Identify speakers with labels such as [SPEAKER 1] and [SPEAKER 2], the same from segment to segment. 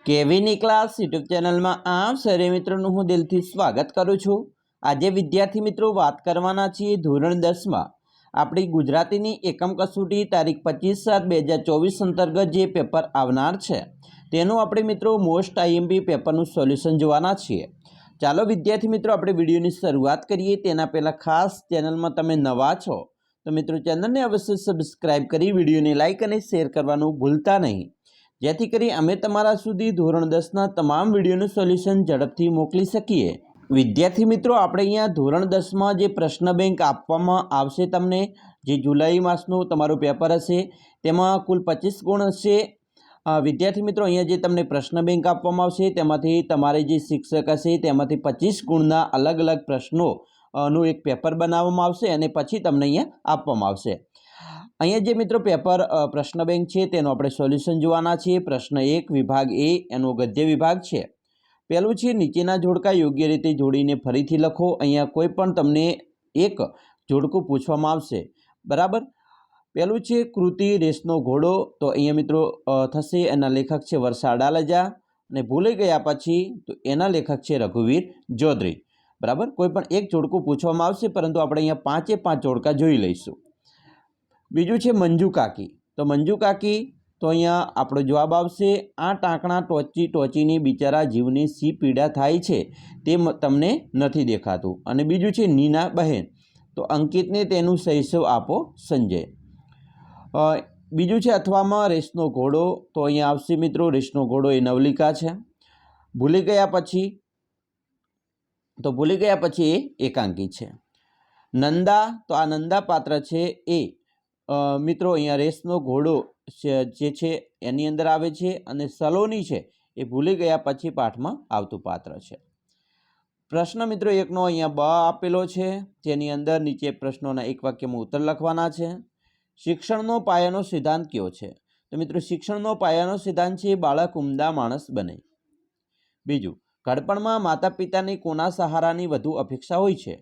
[SPEAKER 1] કેવીની class YouTube ચેનલમાં આપ સરે મિત્રોનું હું દિલથી સ્વાગત કરું છું। આજે વિદ્યાર્થી મિત્રો વાત કરવાના છીએ ધોરણ 10માં આપણી ગુજરાતીની એકમ કસોટી તારીખ 25/7/2024 અંતર્ગત જે પેપર આવનાર છે તેનું આપણે મિત્રો મોસ્ટ આઈએમપી પેપરનું સોલ્યુશન જોવાના છીએ। ચાલો વિદ્યાર્થી મિત્રો આપણે વિડીયોની શરૂઆત કરીએ તેના પહેલાં ખાસ ચેનલમાં તમે નવા છો તો મિત્રો ચેનલને અવશ્ય સબસ્ક્રાઈબ કરી વિડીયોને લાઇક અને શેર કરવાનું ભૂલતા નહીં, જેથી કરી અમે તમારા સુધી ધોરણ 10ના તમામ વિડીયોનું સોલ્યુશન ઝડપથી મોકલી શકીએ। વિદ્યાર્થી મિત્રો આપણે અહીંયા ધોરણ 10માં જે પ્રશ્ન બેંક આપવામાં આવશે તમને, જે જુલાઈ માસનું તમારું પેપર હશે તેમાં કુલ 25 ગુણ હશે। વિદ્યાર્થી મિત્રો અહીંયા જે તમને પ્રશ્ન બેંક આપવામાં આવશે તેમાંથી તમારે જે શિક્ષક હશે તેમાંથી 25 ગુણના અલગ અલગ પ્રશ્નોનું એક પેપર બનાવવામાં આવશે અને પછી તમને અહીંયા આપવામાં આવશે। અહીંયા જે મિત્રો પેપર પ્રશ્ન બેંક છે તેનું આપણે સોલ્યુશન જોવાના છીએ। પ્રશ્ન 1 વિભાગ એ એનો ગદ્ય વિભાગ છે। પહેલું છે નીચેના જોડકા યોગ્ય રીતે જોડીને ફરીથી લખો। અહીંયા કોઈ પણ તમને એક જોડકું પૂછવામાં આવશે, બરાબર। પહેલું છે કૃતિ રેસનો ઘોડો, તો અહીંયા મિત્રો થશે એના લેખક છે વર્ષા અડાલજા અને ભૂલી ગયા પછી તો એના લેખક છે રઘુવીર ચૌધરી, બરાબર। કોઈ પણ એક જોડકું પૂછવામાં આવશે પરંતુ આપણે અહીંયા 5 જોડકા જોઈ લઈશું। બીજું છે મંજુ કાકી, તો મંજુ કાકી તો અહીંયા આપણો જવાબ આવશે આ ટાંકણા ટોચીની બિચારા જીવને સી પીડા થાય છે તે તમને નથી દેખાતું। અને બીજું છે નીના બહેન, તો અંકિતને તેનું શૈશવ આપો સંજય। બીજું છે અથવામાં રેસનો ઘોડો, તો અહીંયા આવશે મિત્રો રેસનો ઘોડો એ નવલિકા છે। ભૂલી ગયા પછી એ એકાંકી છે। નંદા, તો આ નંદા પાત્ર છે એ મિત્રો અહીંયા રેસનો ઘોડો જે છે એની અંદર આવે છે અને સલોની છે એ ભૂલી ગયા પછી પાઠમાં આવતું પાત્ર છે। પ્રશ્ન મિત્રો 1નો અહીંયા બ આપેલો છે, જેની અંદર નીચે પ્રશ્નોના એક વાક્યમાં ઉત્તર લખવાના છે। શિક્ષણનો પાયાનો સિદ્ધાંત કયો છે? તો મિત્રો શિક્ષણનો પાયાનો સિદ્ધાંત છે બાળક ઉમદા માણસ બને। બીજું, ઘડપણમાં માતા પિતાની કોના સહારાની વધુ અપેક્ષા હોય છે?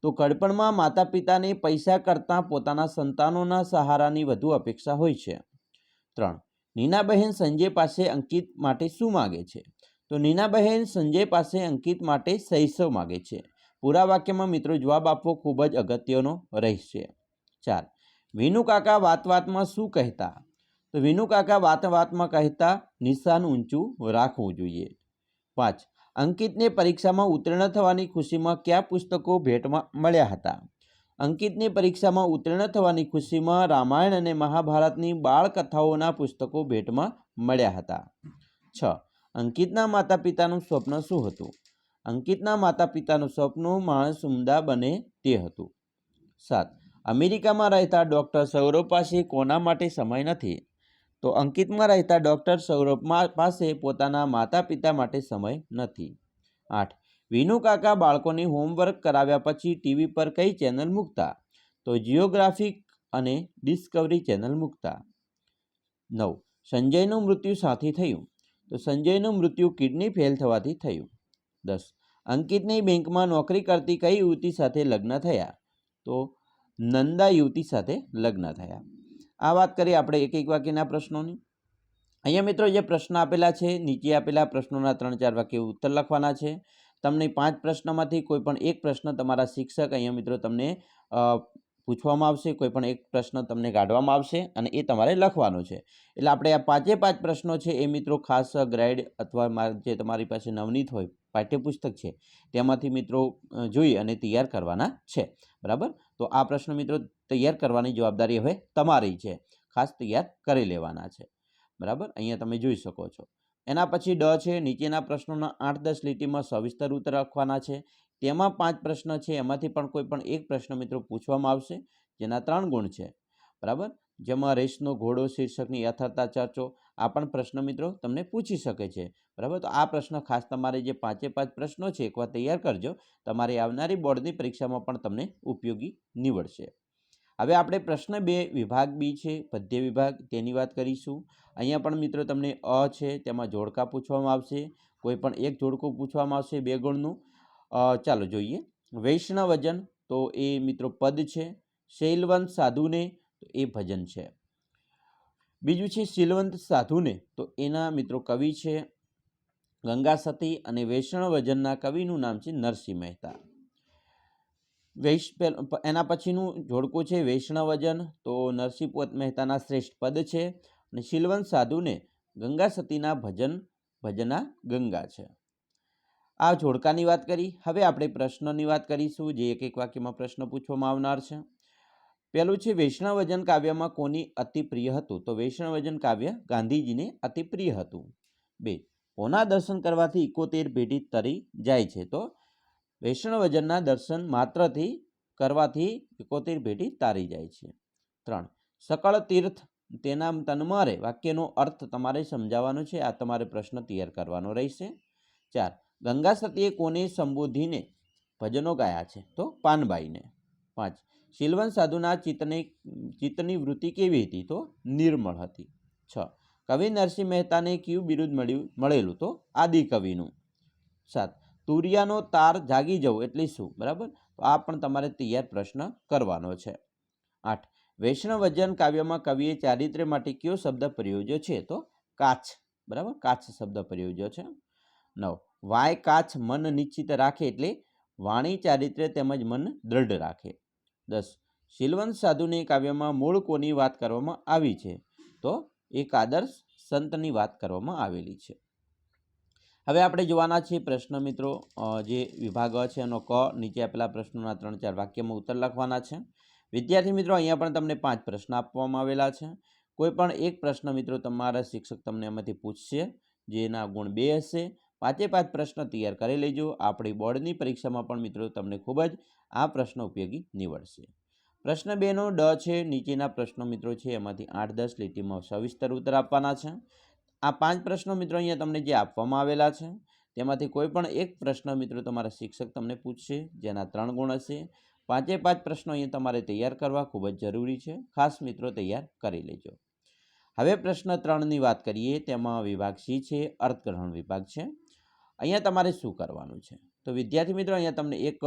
[SPEAKER 1] તો ઘડપણમાં માતા પિતાને પૈસા કરતાં પોતાના સંતાનોના સહારાની વધુ અપેક્ષા હોય છે। 3, નીનાબહેન સંજય પાસે અંકિત માટે શું માગે છે? તો નીનાબહેન સંજય પાસે અંકિત માટે શૈશવ માગે છે। પૂરા વાક્યમાં મિત્રો જવાબ આપવો ખૂબ જ અગત્યનો રહેશે। 4, વિનુ કાકા વાત વાતમાં શું કહેતા? તો વિનુ કાકા વાત વાતમાં કહેતા નિશાન ઊંચું રાખવું જોઈએ। 5, અંકિતને પરીક્ષામાં ઉત્તીર્ણ થવાની ખુશીમાં કયા પુસ્તકો ભેટમાં મળ્યા હતા? અંકિતને પરીક્ષામાં ઉત્તીર્ણ થવાની ખુશીમાં રામાયણ અને મહાભારતની બાળકથાઓના પુસ્તકો ભેટમાં મળ્યા હતા। 6, અંકિતના માતા પિતાનું સ્વપ્ન શું હતું? અંકિતના માતા પિતાનું સ્વપ્ન માણસ ઉમદા બને તે હતું। 7, અમેરિકામાં રહેતા ડૉક્ટર સૌરભ પાસે કોના માટે સમય નથી? તો અંકિતમાં રહેતા ડૉક્ટર સૌરભ પાસે પોતાના માતા પિતા માટે સમય નથી। 8, વિનુ કાકા બાળકોને હોમવર્ક કરાવ્યા પછી ટીવી પર કઈ ચેનલ મૂકતા? તો જિયોગ્રાફિક અને ડિસ્કવરી ચેનલ મૂકતા। 9, સંજયનું મૃત્યુ શાથી થયું? તો સંજયનું મૃત્યુ કિડની ફેલ થવાથી થયું। 10, અંકિતની બેંકમાં નોકરી કરતી કઈ યુવતી સાથે લગ્ન થયા? તો નંદા યુવતી સાથે લગ્ન થયા। આ વાત કરીએ આપણે એક વાક્યના પ્રશ્નોની। અહીંયા મિત્રો જે પ્રશ્ન આપેલા છે નીચે આપેલા પ્રશ્નોના 3-4 વાક્ય ઉત્તર લખવાના છે। તમને 5 પ્રશ્નમાંથી કોઈ પણ એક પ્રશ્ન તમારા શિક્ષક અહીંયા મિત્રો તમને પૂછવામાં આવશે, કોઈ પણ એક પ્રશ્ન તમને કાઢવામાં આવશે અને એ તમારે લખવાનો છે। એટલે આપણે આ 5 પ્રશ્નો છે એ મિત્રો ખાસ ગ્રાઇડ અથવા જે તમારી પાસે નવનીત હોય પાઠ્યપુસ્તક છે તેમાંથી મિત્રો જોઈ અને તૈયાર કરવાના છે, બરાબર। તો આ પ્રશ્ન મિત્રો તૈયાર કરવાની જવાબદારી હવે તમારી છે, ખાસ તૈયાર કરી લેવાના છે, બરાબર। અહીંયા તમે જોઈ શકો છો। એના પછી ડ છે, નીચેના પ્રશ્નોના 8-10 લીટીમાં સવિસ્તર ઉત્તર લખવાના છે। તેમાં 5 પ્રશ્ન છે, એમાંથી પણ કોઈ પણ એક પ્રશ્ન મિત્રો પૂછવામાં આવશે જેના 3 ગુણ છે, બરાબર। જેમાં રેસનો ઘોડો શીર્ષકની યથાર્થતા ચર્ચો, આ પણ પ્રશ્ન મિત્રો તમને પૂછી શકે છે, બરાબર। તો આ પ્રશ્ન ખાસ તમારે જે 5 પ્રશ્નો છે એકવાર તૈયાર કરજો, તમારી આવનારી બોર્ડની પરીક્ષામાં પણ તમને ઉપયોગી નીવડશે। હવે આપણે પ્રશ્ન 2 વિભાગ બી છે પદ્ય વિભાગ, તેની વાત કરીશું। અહીંયા પણ મિત્રો તમને અ છે તેમાં જોડકા પૂછવામાં આવશે, કોઈ પણ એક જોડકું પૂછવામાં આવશે 2 ગુણનું। ચાલો જોઈએ। વૈષ્ણવજન, તો એ મિત્રો પદ છે। શૈલવંત સાધુને, તો એ ભજન છે। બીજું છે શીલવંત સાધુને, તો એના મિત્રો કવિ છે। ગંગા સતી અને વૈષ્ણવજનના કવિનું નામ છે નરસિંહ મહેતા. એના પછીનું જોડકું છે વૈષ્ણવજન, તો નરસિંહ મહેતાના શ્રેષ્ઠ પદ છે અને શીલવંત સાધુને ગંગા સતીના ભજના ગંગા છે. આ જોડકાની વાત કરી. હવે આપણે પ્રશ્નની વાત કરીશું, જે એક એક વાક્યમાં પ્રશ્ન પૂછવામાં આવનાર છે. પહેલું છે વૈષ્ણવજન કાવ્યમાં કોની અતિ પ્રિય હતું? તો વૈષ્ણવજન કાવ્ય ગાંધીજીને અતિ પ્રિય હતું. 2. કોના દર્શન કરવાથી 71 પેઢી તરી જાય છે? તો વૈષ્ણવજનના દર્શન માત્રથી કરવાથી 71 પેઢી તારી જાય છે. 3. સકળ તીર્થ તેના તન્મરે વાક્યનો અર્થ તમારે સમજાવવાનો છે. આ તમારે પ્રશ્ન તૈયાર કરવાનો રહેશે. 4. ગંગા સતીએ કોને સંબોધીને ભજનો ગાયા છે? તો પાનબાઈને. 5. શીલવંત સાધુના ચિત્તની વૃત્તિ કેવી હતી? તો નિર્મળ હતી. 6. કવિ નરસિંહ મહેતાને કયું બિરુદ મળેલું? તો આદિકવિનું. 7. તુરિયાનો તાર જાગી જવું એટલે શું? બરાબર, તો આ પણ તમારે તૈયાર પ્રશ્ન કરવાનો છે. 8. વૈષ્ણવજન કાવ્યમાં કવિએ ચારિત્ર્ય માટે કયો શબ્દ પ્રયોજ્યો છે? તો કાચ. બરાબર, કાચ શબ્દ પ્રયોજ્યો છે. 9. વાય કાચ મન નિશ્ચિત રાખે એટલે વાણી ચારિત્ર્ય તેમજ મન દ્રઢ રાખે. 10. શીલવંત સાધુને કાવ્યમાં મૂળ કોની વાત કરવામાં આવી છે? તો એક આદર્શ સંતની વાત કરવામાં આવેલી છે. હવે આપણે જોવાના છીએ પ્રશ્ન મિત્રો, જે વિભાગ છે એનો ક. નીચે આપેલા પ્રશ્નોના 3-4 વાક્યમાં ઉત્તર લખવાના છે. વિદ્યાર્થી મિત્રો, અહીંયા પણ તમને 5 પ્રશ્ન આપવામાં આવેલા છે. કોઈ પણ એક પ્રશ્ન મિત્રો તમારા શિક્ષક તમને એમાંથી પૂછશે, જેના ગુણ 2 હશે. 5 પ્રશ્ન તૈયાર કરી લેજો. આપણી બોર્ડની પરીક્ષામાં પણ મિત્રો તમને ખૂબ જ આ પ્રશ્ન ઉપયોગી નીવડશે. પ્રશ્ન 2નો ડ છે. નીચેના પ્રશ્નો મિત્રો છે એમાંથી 8-10 લીટીમાં સવિસ્તર ઉત્તર આપવાના છે. આ 5 પ્રશ્નો મિત્રો અહીંયા તમને જે આપવામાં આવેલા છે તેમાંથી કોઈ પણ એક પ્રશ્ન મિત્રો તમારા શિક્ષક તમને પૂછશે, જેના 3 ગુણ હશે. 5 પ્રશ્નો અહીંયા તમારે તૈયાર કરવા ખૂબ જ જરૂરી છે. ખાસ મિત્રો તૈયાર કરી લેજો. હવે પ્રશ્ન 3ની વાત કરીએ. તેમાં વિભાગ સી છે, અર્થગ્રહણ વિભાગ છે. અહીંયા તમારે શું કરવાનું છે? તો વિદ્યાર્થી મિત્રો, અહીંયા તમને એક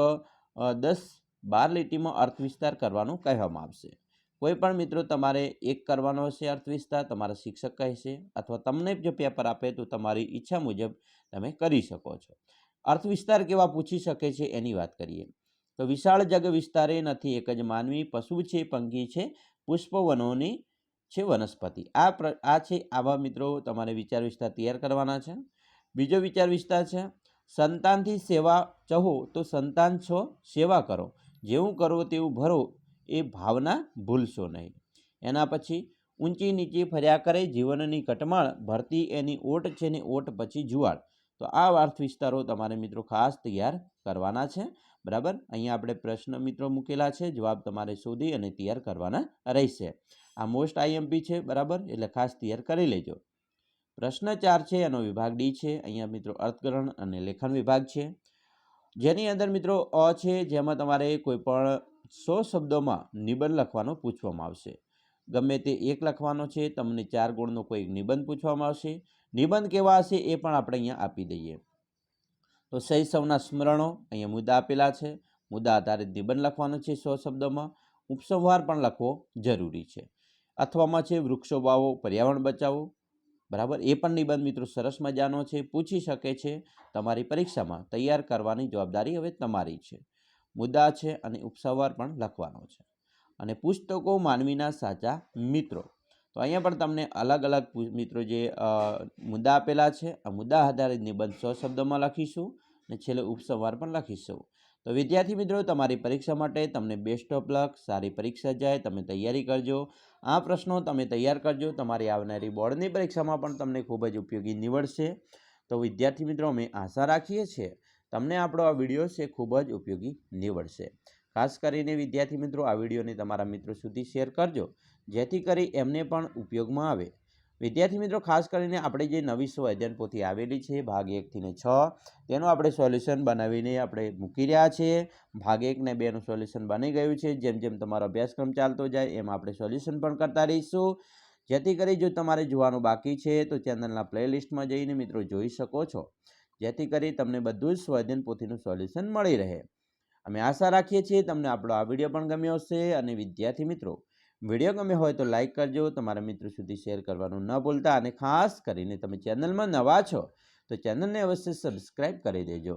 [SPEAKER 1] 10-12 લીટીમાં અર્થ વિસ્તાર કરવાનું કહેવામાં આવશે. કોઈ પણ મિત્રો તમારે એક કરવાનો હશે અર્થ વિસ્તાર, તમારા શિક્ષક કહેશે, અથવા તમને જો પેપર આપે તો તમારી ઈચ્છા મુજબ તમે કરી શકો છો. અર્થ વિસ્તાર કેવા પૂછી શકે છે એની વાત કરીએ. તો વિશાળ જગ વિસ્તારે નથી એક જ માનવી, પશુ છે પંખી છે પુષ્પવનોની છે વનસ્પતિ. આ છે આવા મિત્રો તમારે વિચાર વિસ્તાર તૈયાર કરવાના છે. બીજો વિચાર વિસ્તાર છે સંતાનથી સેવા ચાહો તો સંતાન છો સેવા કરો, જેવું કરો તેવું ભરો એ ભાવના ભૂલશો નહીં. એના પછી ઊંચી નીચે ફર્યા કરે જીવનની કટમાળ, ભરતી એની ઓટ છે ને ઓટ પછી જુવાળ. તો આ અર્થ વિસ્તારો તમારે મિત્રો ખાસ તૈયાર કરવાના છે. બરાબર, અહીંયા આપણે પ્રશ્ન મિત્રો મૂકેલા છે, જવાબ તમારે શોધી અને તૈયાર કરવાના રહેશે. આ મોસ્ટ આઈએમપી છે. બરાબર, એટલે ખાસ તૈયાર કરી લેજો. પ્રશ્ન 4 છે એનો વિભાગ ડી છે. અહીંયા મિત્રો અર્થગ્રહણ અને લેખન વિભાગ છે, જેની અંદર મિત્રો અ છે, જેમાં તમારે કોઈ પણ 100 શબ્દોમાં નિબંધ લખવાનો પૂછવામાં આવશે. ગમે તે એક લખવાનો છે. તમને 4 ગુણનો કોઈ નિબંધ પૂછવામાં આવશે. નિબંધ કેવા હશે એ પણ આપણે અહીંયા આપી દઈએ. તો શૈશવના સ્મરણો અહીંયા મુદ્દા આપેલા છે. મુદ્દા આધારિત નિબંધ લખવાનો છે 100 શબ્દોમાં. ઉપસંહાર પણ લખવો જરૂરી છે. અથવામાં છે વૃક્ષો વાવો, પર્યાવરણ બચાવો. બરાબર, એ પણ નિબંધ મિત્રો સરસ મજાનો છે, પૂછી શકે છે તમારી પરીક્ષામાં. તૈયાર કરવાની જવાબદારી હવે તમારી છે. મુદ્દા છે અને ઉપસંહાર પણ લખવાનો છે. અને પુસ્તકો માનવીના સાચા મિત્રો. તો અહીંયા પણ તમને અલગ અલગ મિત્રો જે મુદ્દા આપેલા છે, આ મુદ્દા આધારિત નિબંધ 100 શબ્દોમાં લખીશું અને છેલ્લે ઉપસંહાર પણ લખીશું. તો વિદ્યાર્થી મિત્રો, તમારી પરીક્ષા માટે તમને બેસ્ટ ઓફ લક. સારી પરીક્ષા જાય, તમે તૈયારી કરજો. આ પ્રશ્નો તમે તૈયાર કરજો. તમારી આવનારી બોર્ડની પરીક્ષામાં પણ તમને ખૂબ જ ઉપયોગી નીવડશે. તો વિદ્યાર્થી મિત્રો, અમે આશા રાખીએ છીએ તમને આપણો આ વિડીયો છે ખૂબ જ ઉપયોગી નીવડશે. ખાસ કરીને વિદ્યાર્થી મિત્રો, આ વિડીયોને તમારા મિત્રો સુધી શેર કરજો, જેથી કરી એમને પણ ઉપયોગમાં આવે. વિદ્યાર્થી મિત્રો, ખાસ કરીને આપણે જે નવી સ્વાધ્યાયન પોથી આવેલી છે ભાગ 1 થી 6, તેનું આપણે સોલ્યુશન બનાવીને આપણે મૂકી રહ્યા છીએ. ભાગ 1 અને 2નું સોલ્યુશન બની ગયું છે. જેમ જેમ તમારો અભ્યાસક્રમ ચાલતો જાય એમ આપણે સોલ્યુશન પણ કરતા રહીશું, જેથી કરી જો તમારે જોવાનું બાકી છે તો ચેનલના પ્લેલિસ્ટમાં જઈને મિત્રો જોઈ શકો છો, જેથી કરી તમને બધું જ સ્વાધ્યાયન પોથીનું સોલ્યુશન મળી રહે. અમે આશા રાખીએ છીએ તમને આપણો આ વિડીયો પણ ગમ્યો હશે. અને વિદ્યાર્થી મિત્રો, વિડીયો ગમ્યો હોય તો લાઇક કરજો, તમારા મિત્રો સુધી શેર કરવાનું ન ભૂલતા. અને ખાસ કરીને તમે ચેનલમાં નવા છો તો ચેનલને અવશ્ય સબસ્ક્રાઈબ કરી દેજો.